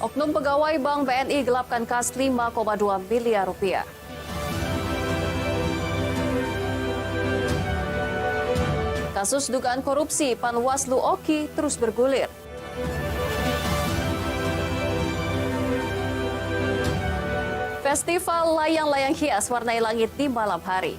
Oknum pegawai Bank BNI gelapkan kas 5,2 miliar rupiah. Kasus dugaan korupsi Panwaslu Oki terus bergulir. Festival layang-layang hias warnai langit di malam hari.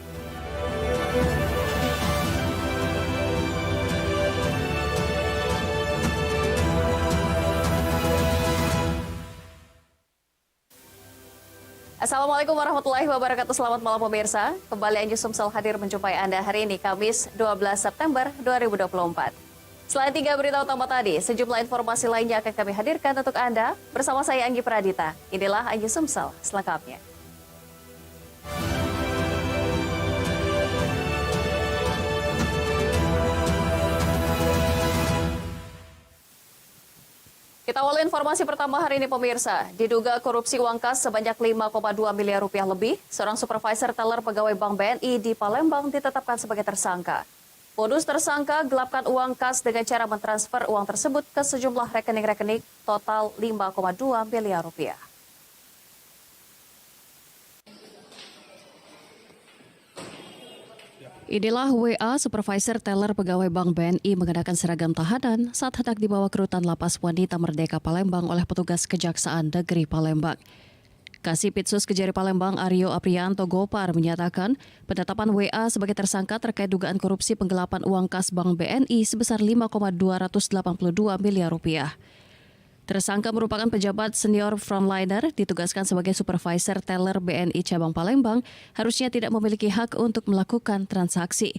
Assalamualaikum warahmatullahi wabarakatuh. Selamat malam pemirsa. Kembali Anju Sumsel hadir menjumpai Anda hari ini Kamis 12 September 2024. Selain 3 berita utama tadi, sejumlah informasi lainnya akan kami hadirkan untuk Anda bersama saya Anggi Pradita. Inilah Anju Sumsel selengkapnya. Kita awali informasi pertama hari ini pemirsa. Diduga korupsi uang kas sebanyak 5,2 miliar rupiah lebih, seorang supervisor teller pegawai Bank BNI di Palembang ditetapkan sebagai tersangka. Modus tersangka gelapkan uang kas dengan cara mentransfer uang tersebut ke sejumlah rekening-rekening total 5,2 miliar rupiah. Inilah WA supervisor teller pegawai Bank BNI mengenakan seragam tahanan saat hendak dibawa ke rutan Lapas Wanita Merdeka Palembang oleh petugas Kejaksaan Negeri Palembang. Kasipitsus Kejari Palembang Aryo Aprianto Gopar menyatakan penetapan WA sebagai tersangka terkait dugaan korupsi penggelapan uang kas Bank BNI sebesar 5,282 miliar rupiah. Tersangka merupakan pejabat senior frontliner, ditugaskan sebagai supervisor teller BNI Cabang Palembang, harusnya tidak memiliki hak untuk melakukan transaksi.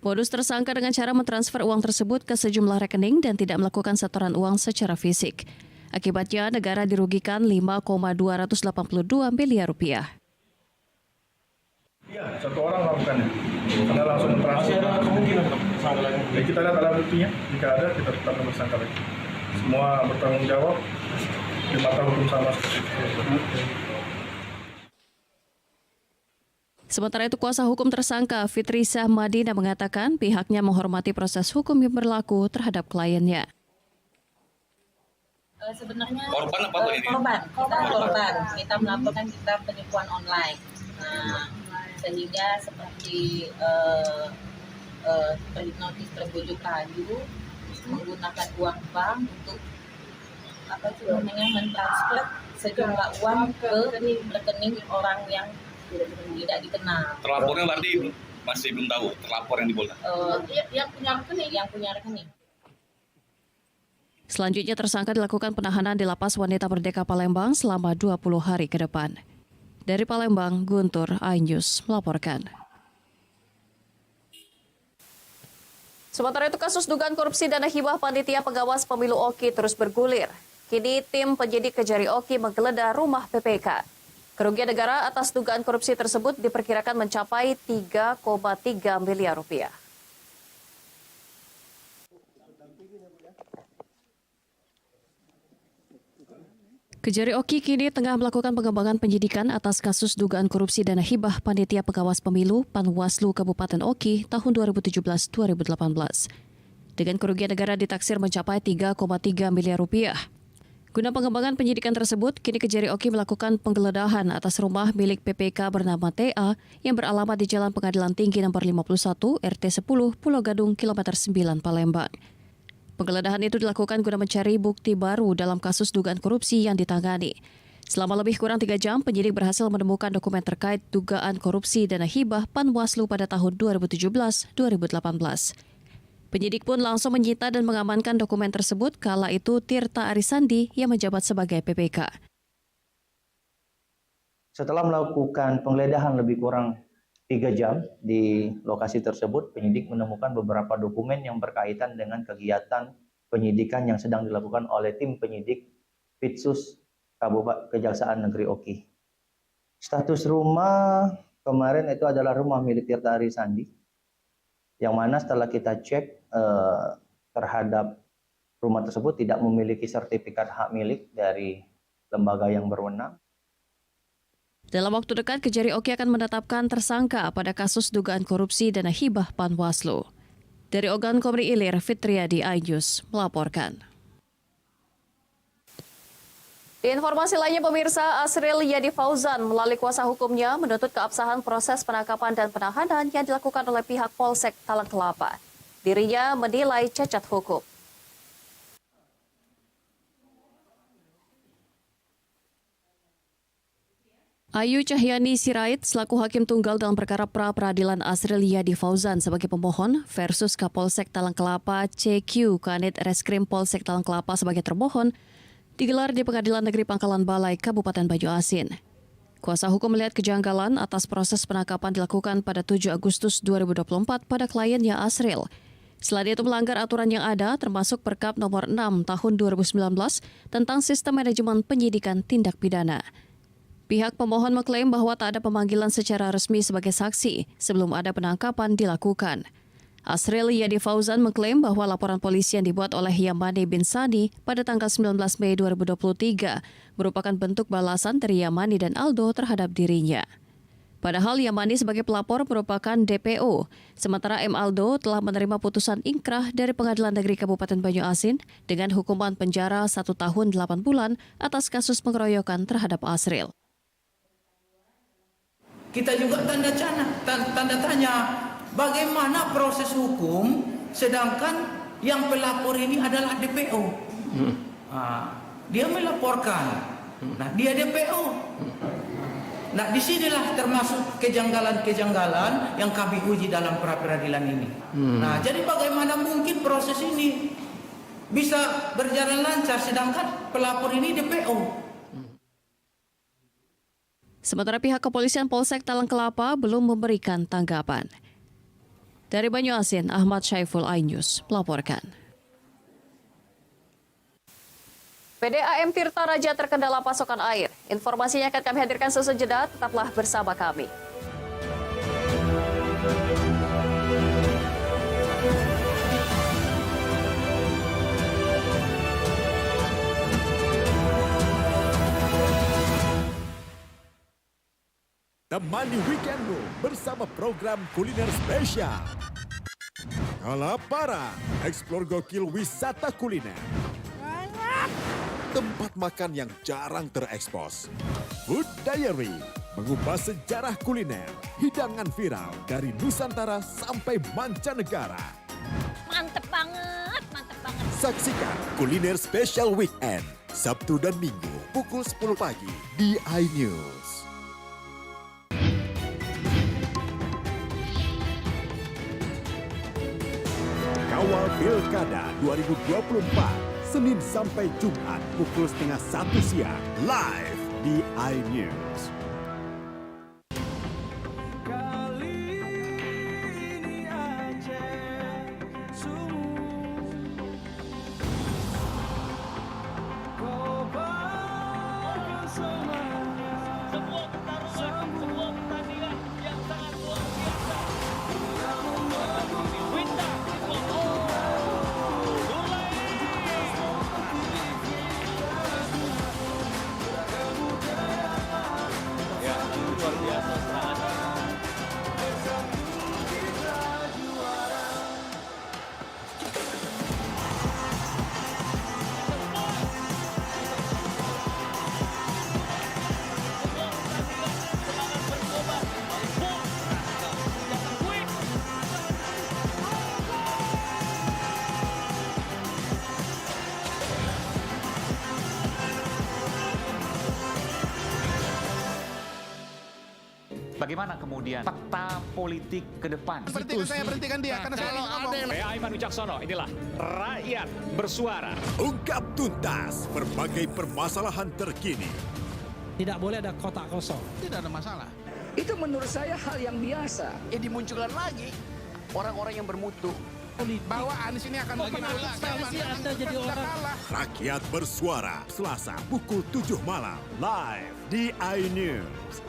Modus tersangka dengan cara mentransfer uang tersebut ke sejumlah rekening dan tidak melakukan setoran uang secara fisik. Akibatnya negara dirugikan 5,282 miliar rupiah. Iya, satu orang melakukannya. Karena langsung mentransfer. Masih ada kemungkinan tersangka lagi? Ya, kita lihat alat buktinya. Jika ada, kita tetapkan tersangka lagi. Semua bertanggung jawab di mata hukum sama seperti itu. Sementara itu, kuasa hukum tersangka Fitrisah Madina mengatakan pihaknya menghormati proses hukum yang berlaku terhadap kliennya. Sebenarnya korban apa Bu ini? korban. Kita melaporkan kita penipuan online. Sehingga seperti terhipnotis terbujuk rayu menggunakan uang bank untuk mentransfer sejumlah uang ke rekening orang yang tidak dikenal. Terlapornya berarti masih belum tahu terlapor yang diboleh. Yang punya rekening. Selanjutnya tersangka dilakukan penahanan di Lapas Wanita Merdeka Palembang selama 20 hari ke depan. Dari Palembang, Guntur Ainjus melaporkan. Sementara itu kasus dugaan korupsi dana hibah panitia pengawas pemilu Oki terus bergulir. Kini tim penyidik Kejari Oki menggeledah rumah PPK. Kerugian negara atas dugaan korupsi tersebut diperkirakan mencapai 3,3 miliar rupiah. Kejari Oki kini tengah melakukan pengembangan penyidikan atas kasus dugaan korupsi dana hibah panitia pengawas pemilu Panwaslu Kabupaten Oki tahun 2017-2018. Dengan kerugian negara ditaksir mencapai 3,3 miliar rupiah. Guna pengembangan penyidikan tersebut, kini Kejari Oki melakukan penggeledahan atas rumah milik PPK bernama TA yang beralamat di Jalan Pengadilan Tinggi nomor 51 RT 10 Pulau Gadung kilometer 9 Palembang. Penggeledahan itu dilakukan guna mencari bukti baru dalam kasus dugaan korupsi yang ditangani. Selama lebih kurang 3 jam, penyidik berhasil menemukan dokumen terkait dugaan korupsi dana hibah Panwaslu pada tahun 2017-2018. Penyidik pun langsung menyita dan mengamankan dokumen tersebut kala itu Tirta Arisandi yang menjabat sebagai PPK. Setelah melakukan penggeledahan lebih kurang 3 jam di lokasi tersebut, penyidik menemukan beberapa dokumen yang berkaitan dengan kegiatan penyidikan yang sedang dilakukan oleh tim penyidik Pitsus Kejaksaan Negeri Oki. Status rumah kemarin itu adalah rumah milik Tirta Arisandi, yang mana setelah kita cek terhadap rumah tersebut tidak memiliki sertifikat hak milik dari lembaga yang berwenang. Dalam waktu dekat, Kejari Oki akan menetapkan tersangka pada kasus dugaan korupsi dana hibah Panwaslu. Dari Ogan Komri Ilir, Fitriadi Ainjus melaporkan. Di informasi lainnya pemirsa, Asril Yadi Fauzan melalui kuasa hukumnya menuntut keabsahan proses penangkapan dan penahanan yang dilakukan oleh pihak Polsek Talang Kelapa. Dirinya menilai cacat hukum. Ayu Cahyani Sirait selaku Hakim Tunggal dalam perkara pra-peradilan Asril Yadi Fauzan sebagai pemohon versus Kapolsek Talang Kelapa CQ Kanit Reskrim Polsek Talang Kelapa sebagai termohon digelar di Pengadilan Negeri Pangkalan Balai, Kabupaten Banyu-Asin. Kuasa hukum melihat kejanggalan atas proses penangkapan dilakukan pada 7 Agustus 2024 pada kliennya Asril. Selain itu melanggar aturan yang ada termasuk Perkap nomor 6 tahun 2019 tentang sistem manajemen penyidikan tindak pidana. Pihak pemohon mengklaim bahwa tak ada pemanggilan secara resmi sebagai saksi sebelum ada penangkapan dilakukan. Asril Yadi Fauzan mengklaim bahwa laporan polisi yang dibuat oleh Yamani bin Sani pada tanggal 19 Mei 2023 merupakan bentuk balasan dari Yamani dan Aldo terhadap dirinya. Padahal Yamani sebagai pelapor merupakan DPO, sementara M. Aldo telah menerima putusan ingkrah dari Pengadilan Negeri Kabupaten Banyu-Asin dengan hukuman penjara 1 tahun 8 bulan atas kasus pengeroyokan terhadap Asril. Kita juga tanda tanya bagaimana proses hukum sedangkan yang pelapor ini adalah DPO. Dia melaporkan. Nah, dia DPO. Nah, disinilah termasuk kejanggalan-kejanggalan yang kami uji dalam pra-peradilan ini. Nah, jadi bagaimana mungkin proses ini bisa berjalan lancar sedangkan pelapor ini DPO. Sementara pihak kepolisian Polsek Talang Kelapa belum memberikan tanggapan. Dari Banyu-Asin, Ahmad Syaiful iNews melaporkan. PDAM Tirta Raja terkendala pasokan air. Informasinya akan kami hadirkan sesaat jeda, tetaplah bersama kami. Temani weekendmu bersama program kuliner spesial. Kalaparan, eksplor gokil wisata kuliner. Tempat makan yang jarang terekspos. Food Diary, mengupas sejarah kuliner, hidangan viral dari Nusantara sampai mancanegara. Mantep banget, mantep banget. Saksikan kuliner spesial weekend, Sabtu dan Minggu pukul 10 pagi di iNews. Kawal Pilkada 2024, Senin sampai Jumat pukul 12:30 siang, live di iNews. Bagaimana kemudian peta politik ke depan? Berhentikan dia karena saya ngomong. Saya Aiman Wicaksono, inilah Rakyat Bersuara. Ungkap tuntas berbagai permasalahan terkini. Tidak boleh ada kotak kosong. Tidak ada masalah. Itu menurut saya hal yang biasa. Ya dimunculkan lagi orang-orang yang bermutu. Bahwa Anies ini akan bagaimana? Anda jadi orang. Rakyat Bersuara, Selasa pukul 7 malam, live di iNews.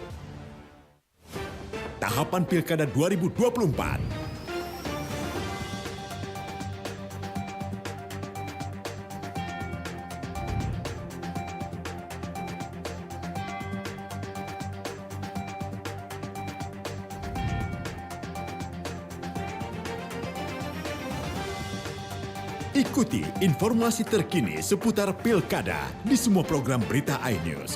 Tahapan Pilkada 2024. Ikuti informasi terkini seputar Pilkada di semua program berita iNews.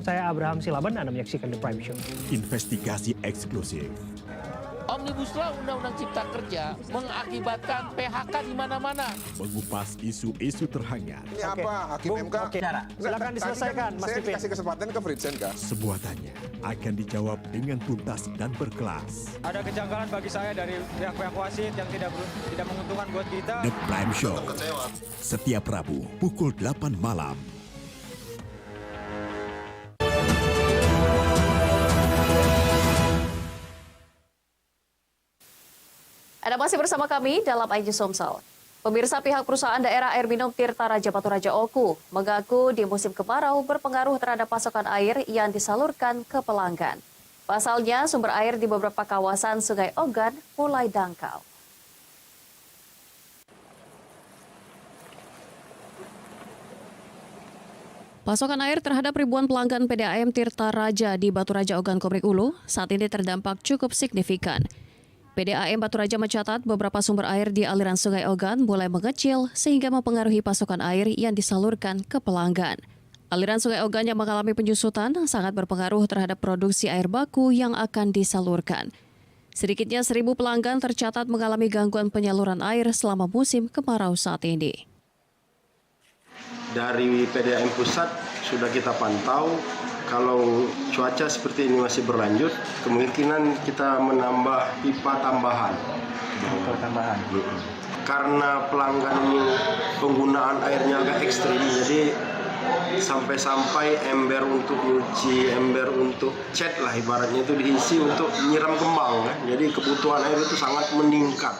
Saya Abraham Silaban, Anda menyaksikan The Prime Show. Investigasi eksklusif. Omnibus Law Undang-Undang Cipta Kerja mengakibatkan PHK di mana-mana. Mengupas isu-isu terhangat. Ini apa? Hakim MK? Silakan diselesaikan, Mas Saya Pipin. kasih kesempatan ke Fritsen, Kak. Semua tanya akan dijawab dengan tuntas dan berkelas. Ada kejanggalan bagi saya dari pihak-pihak wasit yang tidak menguntungkan buat kita. The Prime Show. Setiap Rabu pukul 8 malam. Anda masih bersama kami dalam iNews Somsel. Pemirsa, pihak perusahaan daerah air minum Tirta Raja Batu Raja Oku mengaku di musim kemarau berpengaruh terhadap pasokan air yang disalurkan ke pelanggan. Pasalnya, sumber air di beberapa kawasan Sungai Ogan mulai dangkal. Pasokan air terhadap ribuan pelanggan PDAM Tirta Raja di Batu Raja Ogan Komering Ulu saat ini terdampak cukup signifikan. PDAM Batu Raja mencatat beberapa sumber air di aliran Sungai Ogan mulai mengecil sehingga mempengaruhi pasokan air yang disalurkan ke pelanggan. Aliran Sungai Ogan yang mengalami penyusutan sangat berpengaruh terhadap produksi air baku yang akan disalurkan. Sedikitnya 1.000 pelanggan tercatat mengalami gangguan penyaluran air selama musim kemarau saat ini. Dari PDAM pusat sudah kita pantau, kalau cuaca seperti ini masih berlanjut, kemungkinan kita menambah pipa tambahan. Karena pelanggan ini penggunaan airnya agak ekstrim, jadi sampai-sampai ember untuk nyuci, ember untuk cat lah ibaratnya itu diisi untuk nyiram kembang. Jadi kebutuhan air itu sangat meningkat.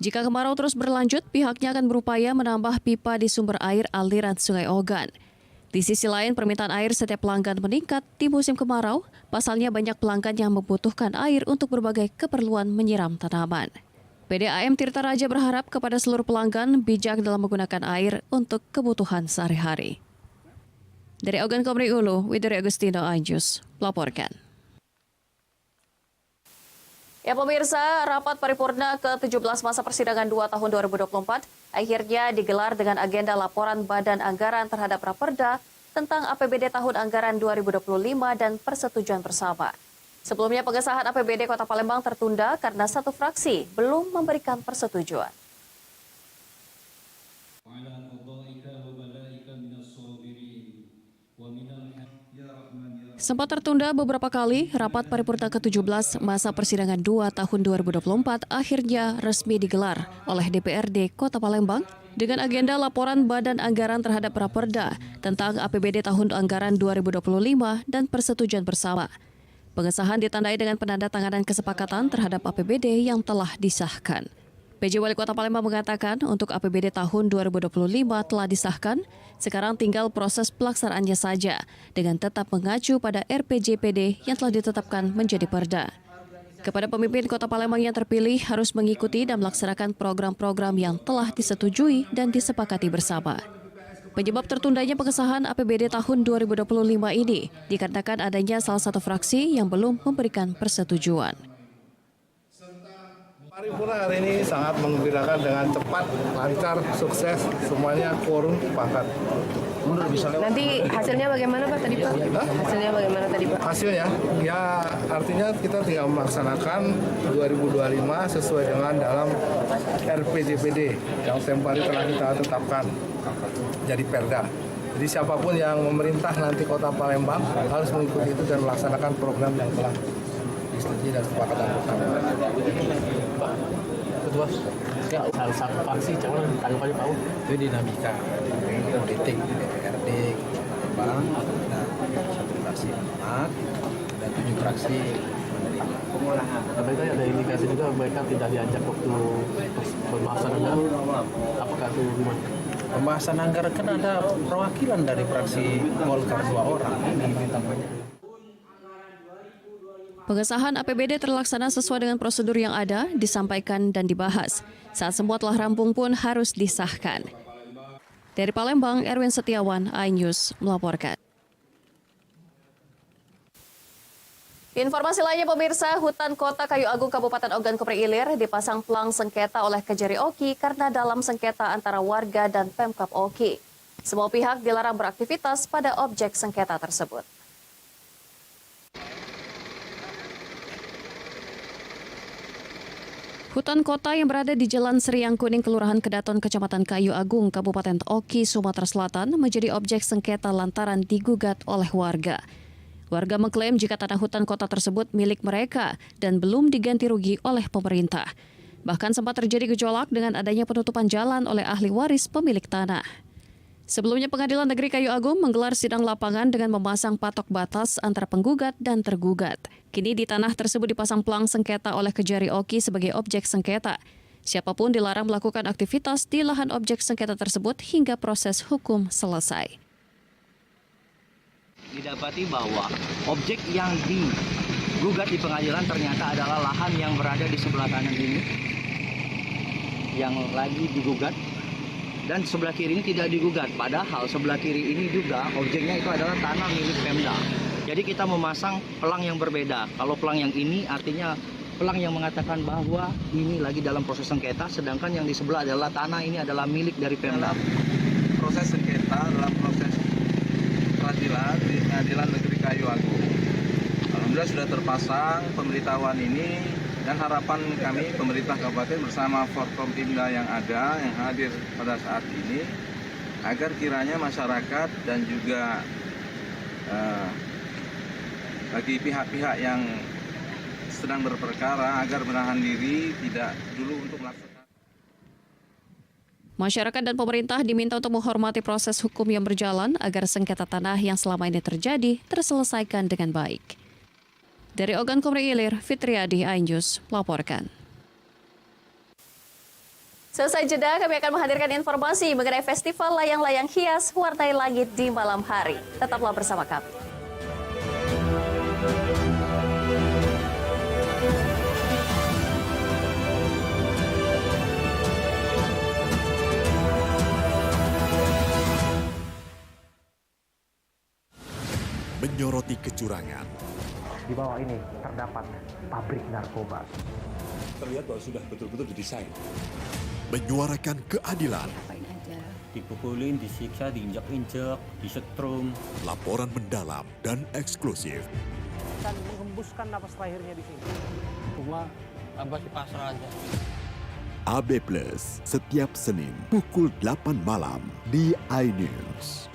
Jika kemarau terus berlanjut, pihaknya akan berupaya menambah pipa di sumber air aliran Sungai Ogan. Di sisi lain, permintaan air setiap pelanggan meningkat di musim kemarau, pasalnya banyak pelanggan yang membutuhkan air untuk berbagai keperluan menyiram tanaman. PDAM Tirta Raja berharap kepada seluruh pelanggan bijak dalam menggunakan air untuk kebutuhan sehari-hari. Dari Ogan Komering Ulu, Widuri Agustino, iNews melaporkan. Ya pemirsa, rapat paripurna ke-17 masa persidangan 2 tahun 2024 akhirnya digelar dengan agenda laporan Badan Anggaran terhadap Raperda tentang APBD tahun anggaran 2025 dan persetujuan bersama. Sebelumnya pengesahan APBD Kota Palembang tertunda karena satu fraksi belum memberikan persetujuan. Sempat tertunda beberapa kali, rapat paripurna ke-17 masa persidangan 2 tahun 2024 akhirnya resmi digelar oleh DPRD Kota Palembang dengan agenda laporan Badan Anggaran terhadap Raperda tentang APBD tahun anggaran 2025 dan persetujuan bersama. Pengesahan ditandai dengan penandatanganan kesepakatan terhadap APBD yang telah disahkan. PJ Wali Kota Palembang mengatakan untuk APBD tahun 2025 telah disahkan, sekarang tinggal proses pelaksanaannya saja dengan tetap mengacu pada RPJPD yang telah ditetapkan menjadi perda. Kepada pemimpin Kota Palembang yang terpilih harus mengikuti dan melaksanakan program-program yang telah disetujui dan disepakati bersama. Penyebab tertundanya pengesahan APBD tahun 2025 ini dikarenakan adanya salah satu fraksi yang belum memberikan persetujuan. Paripurna hari ini sangat menggembirakan dengan cepat, lancar, sukses, semuanya quorum sepakat. Nanti hasilnya bagaimana Pak tadi Pak? Hasilnya bagaimana tadi Pak? Hasilnya, ya artinya kita tinggal melaksanakan 2025 sesuai dengan dalam RPJPD yang tempoh hari telah kita tetapkan jadi perda. Jadi siapapun yang memerintah nanti Kota Palembang harus mengikuti itu dan melaksanakan program yang telah disetujui dan kesepakatan bersama. Ketua, salah satu fraksi, jangan tanggapannya Pak. Itu dinamika politik di DPRD Palembang, ada satu fraksi menolak dan 7 fraksi menerima. Tapi tadi ada indikasi juga mereka tidak diajak waktu pembahasan anggaran. Apakah itu gimana? Pembahasan anggaran kan ada perwakilan dari fraksi Golkar 2 orang ini tampaknya. Pengesahan APBD terlaksana sesuai dengan prosedur yang ada, disampaikan dan dibahas. Saat semua telah rampung pun harus disahkan. Dari Palembang, Erwin Setiawan, iNews melaporkan. Informasi lainnya pemirsa, hutan kota Kayu Agung Kabupaten Ogan Komering Ilir dipasang pelang sengketa oleh Kejari Oki karena dalam sengketa antara warga dan Pemkab Oki. Semua pihak dilarang beraktivitas pada objek sengketa tersebut. Hutan kota yang berada di Jalan Seriang Kuning, Kelurahan Kedaton, Kecamatan Kayu Agung, Kabupaten Oki, Sumatera Selatan menjadi objek sengketa lantaran digugat oleh warga. Warga mengklaim jika tanah hutan kota tersebut milik mereka dan belum diganti rugi oleh pemerintah. Bahkan sempat terjadi gejolak dengan adanya penutupan jalan oleh ahli waris pemilik tanah. Sebelumnya Pengadilan Negeri Kayu Agung menggelar sidang lapangan dengan memasang patok batas antara penggugat dan tergugat. Kini di tanah tersebut dipasang pelang sengketa oleh Kejari Oki sebagai objek sengketa. Siapapun dilarang melakukan aktivitas di lahan objek sengketa tersebut hingga proses hukum selesai. Didapati bahwa objek yang digugat di pengadilan ternyata adalah lahan yang berada di sebelah kanan ini yang lagi digugat, dan sebelah kiri ini tidak digugat, padahal sebelah kiri ini juga objeknya itu adalah tanah milik Pemda. Jadi kita memasang pelang yang berbeda. Kalau pelang yang ini artinya pelang yang mengatakan bahwa ini lagi dalam proses sengketa, sedangkan yang di sebelah adalah tanah ini adalah milik dari Pemda. Proses sengketa dalam proses peradilan di Pengadilan Negeri Kayu Agung. Alhamdulillah sudah terpasang pemberitahuan ini, dan harapan kami pemerintah kabupaten bersama Forkompimda yang ada, yang hadir pada saat ini, agar kiranya masyarakat dan juga bagi pihak-pihak yang sedang berperkara agar menahan diri, tidak dulu untuk melaksanakan. Masyarakat dan pemerintah diminta untuk menghormati proses hukum yang berjalan agar sengketa tanah yang selama ini terjadi terselesaikan dengan baik. Dari Ogan Komering Ilir, Fitriadi, iNews melaporkan. Selesai jeda, kami akan menghadirkan informasi mengenai festival layang-layang hias warnai langit di malam hari. Tetaplah bersama kami. Menyoroti kecurangan. Di bawah ini terdapat pabrik narkoba. Terlihat bahwa sudah betul-betul didesain. Menyuarakan keadilan. Dipukulin, disiksa, diinjak-injak, disetrum. Laporan mendalam dan eksklusif. Dan menghembuskan napas terakhirnya di sini. Cuma abah di pasar aja. AB Plus setiap Senin pukul 8 malam di iNews.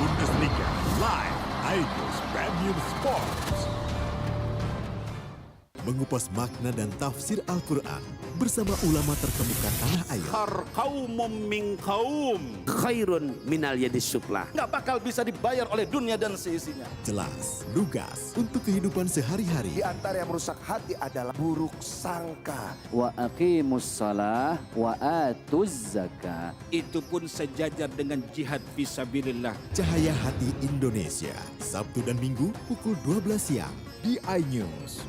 Bundesliga live iNews Premium Sports. Mengupas makna dan tafsir Al-Quran bersama ulama terkemuka tanah air. Kaumum min kaum khairun minal yadis suflah. Nggak bakal bisa dibayar oleh dunia dan seisinya. Jelas, lugas untuk kehidupan sehari-hari. Di antara yang merusak hati adalah buruk sangka. Wa aqimus shalah wa atuz zakah. Itu pun sejajar dengan jihad fisabilillah. Cahaya Hati Indonesia, Sabtu dan Minggu pukul 12 siang di iNews.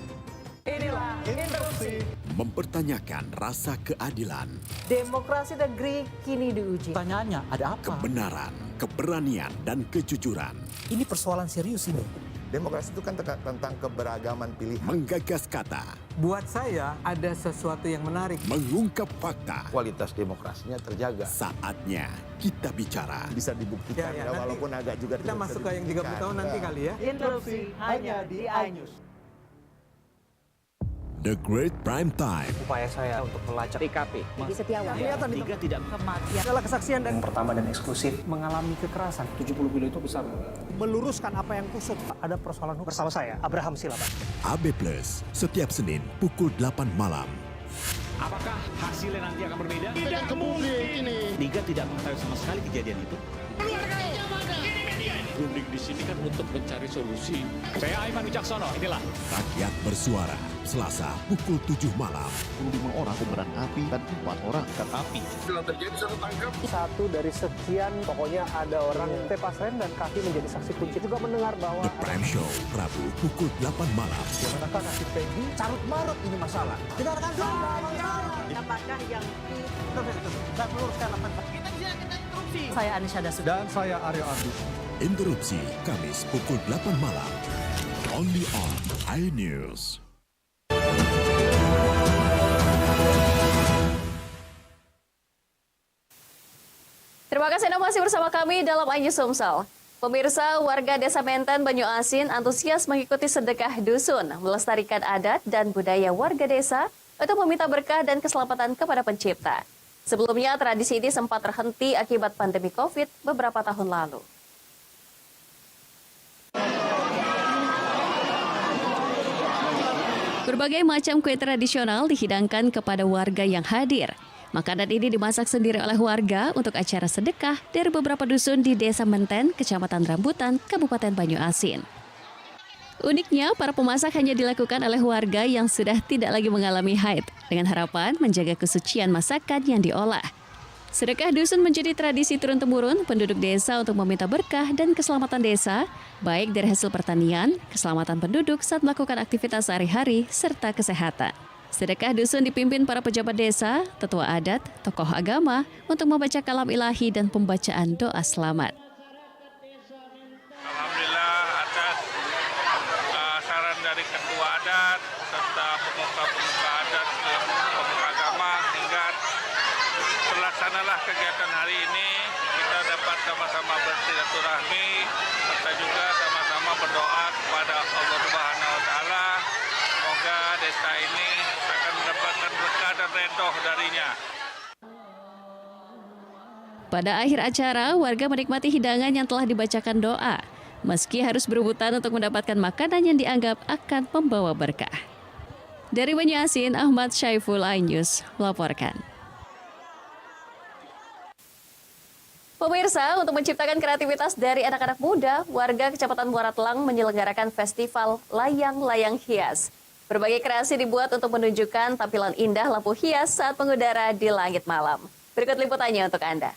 Inilah Interupsi. Mempertanyakan rasa keadilan. Demokrasi negeri kini diuji. Pertanyaannya, ada apa? Kebenaran, keberanian, dan kejujuran. Ini persoalan serius ini. Demokrasi itu kan tentang keberagaman pilihan. Menggagas kata. Buat saya ada sesuatu yang menarik. Mengungkap fakta. Kualitas demokrasinya terjaga. Saatnya kita bicara. Bisa dibuktikan ya, walaupun agak juga kita masuk ke yang 30 tahun nanti kali ya. Interupsi hanya di iNews. The Great Prime Time. Upaya saya untuk melacak TKP. Di Setiawan. Kelihatan Tiga tidak kematian. adalah kesaksian yang pertama dan eksklusif mengalami kekerasan. 70 kilo itu besar. Meluruskan apa yang kusut. Ada persoalan hukum. Bersama saya, Abraham Silaban. AB Plus, setiap Senin pukul 8 malam. Apakah hasilnya nanti akan berbeda? Tidak mungkin ini. Liga tidak mengetahui sama sekali kejadian itu. berunding di sini kan untuk mencari solusi. Saya Aiman Wicaksono, inilah Rakyat Bersuara, Selasa pukul 7 malam. 25 orang kobaran api dan 4 orang ikan api. Setelah terjadi satu tangkap. Satu dari sekian, pokoknya ada orang tepas rem dan kaki menjadi saksi kunci. Juga mendengar bahwa The Prime Show, Rabu pukul 8 malam. mengatakan aksi Peggy carut marut ini masalah. Kita akan Apakah yang saya meluruskan apa kita interupsi. Saya Anisha Dasuki. dan saya Aryo Ardi. Interupsi Kamis pukul 8 malam. Only on iNews. Terima kasih Anda masih bersama kami dalam iNews Sumsel. Pemirsa, warga Desa Menten, Banyu Asin antusias mengikuti sedekah dusun, melestarikan adat dan budaya warga desa untuk meminta berkah dan keselamatan kepada pencipta. Sebelumnya, tradisi ini sempat terhenti akibat pandemi COVID beberapa tahun lalu. Berbagai macam kue tradisional dihidangkan kepada warga yang hadir. Makanan ini dimasak sendiri oleh warga untuk acara sedekah dari beberapa dusun di Desa Menten, Kecamatan Rambutan, Kabupaten Banyu Asin. Uniknya, para pemasak hanya dilakukan oleh warga yang sudah tidak lagi mengalami haid, dengan harapan menjaga kesucian masakan yang diolah. Sedekah dusun menjadi tradisi turun-temurun penduduk desa untuk meminta berkah dan keselamatan desa, baik dari hasil pertanian, keselamatan penduduk saat melakukan aktivitas sehari-hari, serta kesehatan. Sedekah dusun dipimpin para pejabat desa, tetua adat, tokoh agama untuk membaca kalam ilahi dan pembacaan doa selamat. Alhamdulillah atas saran dari ketua adat serta pemuka-pemuka adat, pemuka agama hingga terlaksanalah kegiatan hari ini. Kita dapat sama-sama bersilaturahmi serta juga sama-sama berdoa kepada Allah Subhanahu wa taala. Semoga desa ini akan mendapatkan berkah dan redha darinya. Pada akhir acara, warga menikmati hidangan yang telah dibacakan doa, meski harus berebutan untuk mendapatkan makanan yang dianggap akan membawa berkah. Dari Banyu Asin, Ahmad Syaiful, iNews melaporkan. Pemirsa, untuk menciptakan kreativitas dari anak-anak muda, warga Kecamatan Muara Telang menyelenggarakan festival layang-layang hias. Berbagai kreasi dibuat untuk menunjukkan tampilan indah lampu hias saat mengudara di langit malam. Berikut liputannya untuk Anda.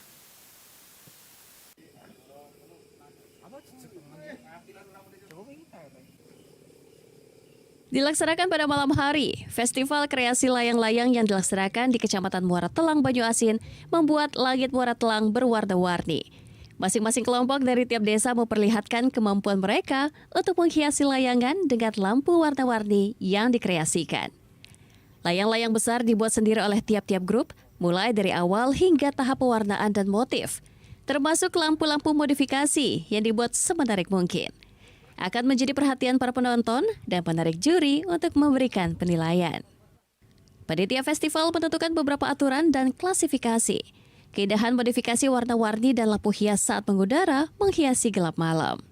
Dilaksanakan pada malam hari, festival kreasi layang-layang yang dilaksanakan di Kecamatan Muara Telang, Banyu Asin membuat langit Muara Telang berwarna-warni. Masing-masing kelompok dari tiap desa memperlihatkan kemampuan mereka untuk menghiasi layangan dengan lampu warna-warni yang dikreasikan. Layang-layang besar dibuat sendiri oleh tiap-tiap grup, mulai dari awal hingga tahap pewarnaan dan motif, termasuk lampu-lampu modifikasi yang dibuat semenarik mungkin. Akan menjadi perhatian para penonton dan penarik juri untuk memberikan penilaian. Panitia festival menentukan beberapa aturan dan klasifikasi. Keindahan modifikasi warna-warni dan lampu hias saat mengudara menghiasi gelap malam.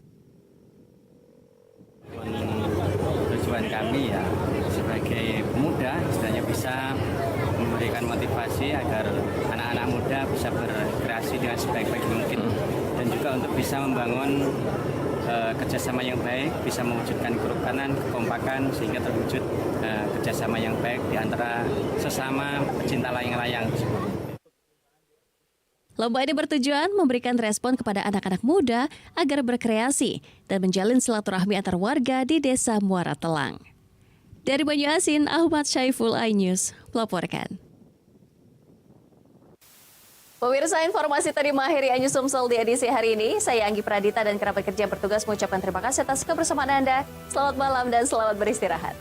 Tujuan kami ya sebagai pemuda istilahnya bisa memberikan motivasi agar anak-anak muda bisa berkreasi dengan sebaik-baik mungkin dan juga untuk bisa membangun kerjasama yang baik, bisa mewujudkan kerukunan, kekompakan sehingga terwujud kerjasama yang baik di antara sesama pecinta layang-layang. Lomba ini bertujuan memberikan respon kepada anak-anak muda agar berkreasi dan menjalin silaturahmi antar warga di Desa Muara Telang. Dari Banyu Asin, Ahmad Syaiful, iNews melaporkan. Pemirsa, informasi tadi mengakhiri iNews Sumsel di edisi hari ini. Saya Anggi Pradita dan kerabat kerja bertugas mengucapkan terima kasih atas kebersamaan Anda. Selamat malam dan selamat beristirahat.